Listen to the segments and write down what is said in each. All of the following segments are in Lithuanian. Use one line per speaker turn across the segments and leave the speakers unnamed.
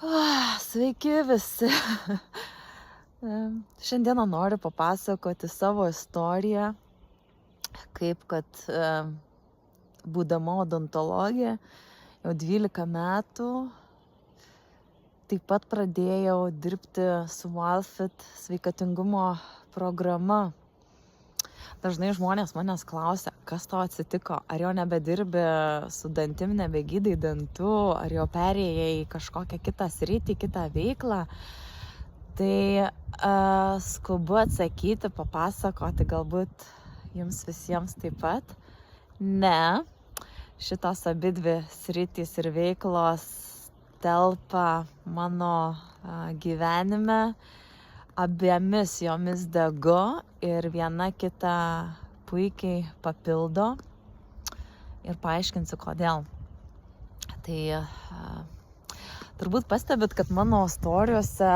Sveiki visi. Šiandieną noriu papasakoti savo istoriją, kaip kad būdama odontologė jau 12 metų taip pat pradėjau dirbti su Wildfit sveikatingumo programa. Dažnai žmonės manęs klausia, kas tau atsitiko, ar jau nebedirbi su dantim, nebegydai dantų, ar jau perėjai į kažkokią kitą sritį, kitą veiklą. Tai skubu atsakyti, papasakoti galbūt jums visiems taip pat. Ne, šitos abidvi sritys ir veiklos telpa mano gyvenime. Abiemis jomis degu ir viena kitą puikiai papildo ir paaiškinsiu kodėl. Tai turbūt pastebit, kad mano istorijose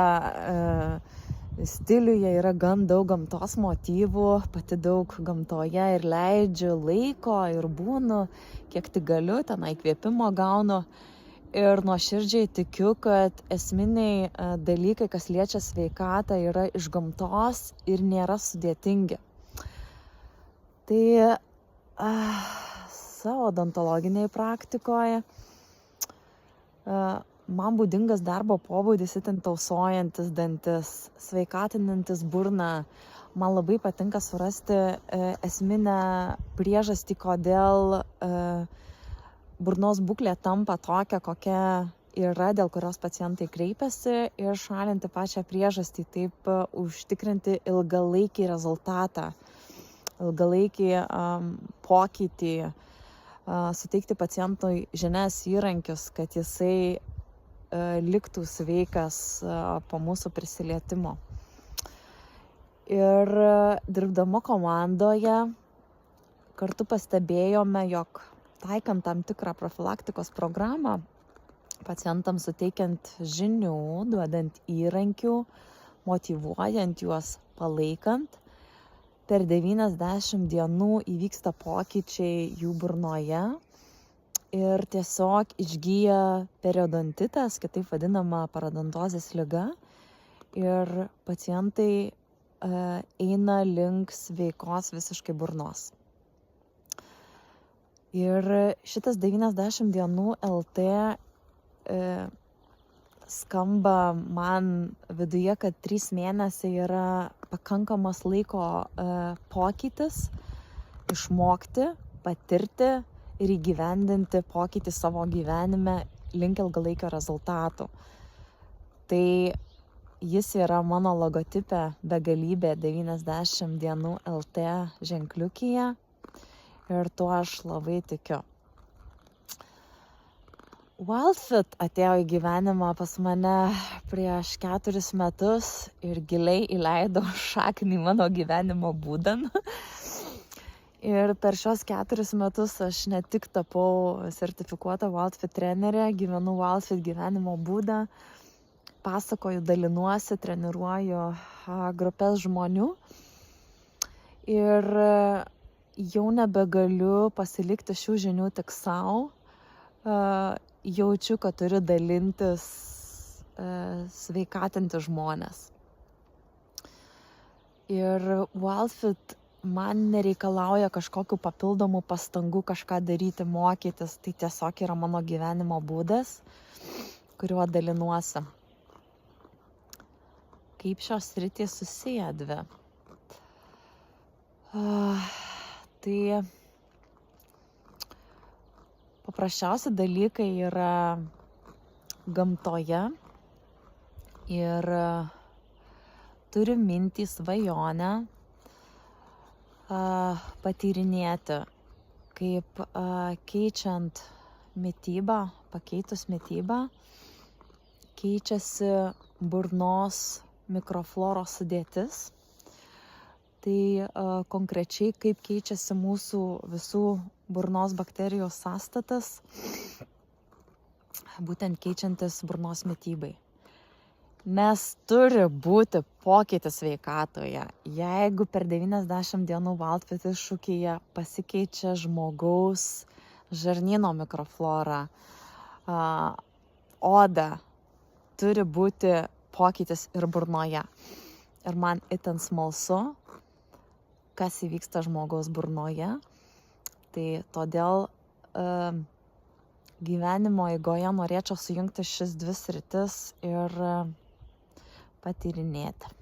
stiliuje yra gan daug gamtos motyvų, pati daug gamtoje ir leidžiu laiko ir būnu, kiek tik galiu, tenai įkvėpimo gaunu. Ir nuoširdžiai tikiu, kad esminiai dalykai, kas liečia sveikatą, yra iš gamtos ir nėra sudėtingi. Tai savo odontologinėje praktikoje man būdingas darbo pobūdis itin tausojantis dantis, sveikatinantis burną. Man labai patinka surasti esminę priežastį, kodėl burnos būklė tampa tokia, kokia yra, dėl kurios pacientai kreipiasi, ir šalinti pačią priežastį, taip užtikrinti ilgalaikį rezultatą, ilgalaikį pokytį, suteikti pacientui žinias, įrankius, kad jisai liktų sveikas po mūsų prisilietimo. Ir dirbdama komandoje kartu pastebėjome, jog taikant tam tikrą profilaktikos programą, pacientams suteikiant žinių, duodant įrankių, motyvuojant juos, palaikant, per 90 dienų įvyksta pokyčiai jų burnoje ir tiesiog išgyja periodontitas, kitaip vadinama parodontozės liga, ir pacientai eina link sveikos visiškai burnos. Ir šitas 90 dienų LT skamba man viduje, kad 3 mėnesiai yra pakankamas laiko pokytis, išmokti, patirti ir įgyvendinti pokytį savo gyvenime link ilgalaikio rezultatų. Tai jis yra mano logotipe begalybė 90 dienų LT ženkliukyje. Ir tuo aš labai tikiu. Wildfit atėjo į gyvenimą pas mane prieš 4 metus ir giliai įleido šaknį mano gyvenimo būdan. Ir per šios 4 metus aš ne tik tapau sertifikuota Wildfit trenerė, gyvenu Wildfit gyvenimo būdą, pasakoju, dalinuosi, treniruoju grupės žmonių. Ir jau nebegaliu pasilikti šių žinių tik savo. Jaučiu, kad turiu dalintis, sveikatinti žmonės. Ir Wildfit man nereikalauja kažkokių papildomų pastangų kažką daryti, mokytis. Tai tiesiog yra mano gyvenimo būdas, kuriuo dalinuosi. Kaip šios sritys susiję dvi? Tai paprasčiausi dalykai yra gamtoje ir turiu mintį, svajonę patyrinėti, kaip keičiant mitybą, pakeitus mitybą, keičiasi burnos mikrofloros sudėtis. Tai konkrečiai kaip keičiasi mūsų visų burnos bakterijų sąstatas, būtent keičiantis burnos mitybai. Nes turi būti pokytis sveikatoje. Jeigu per 90 dienų Wildfit iššūkyje pasikeičia žmogaus žarnyno mikroflora, oda, turi būti pokytis ir burnoje. Ir man itin smalsu, kas įvyksta žmogaus burnoje. Tai todėl gyvenimo eigoje norėčiau sujungti šis dvi sritis ir patyrinėti.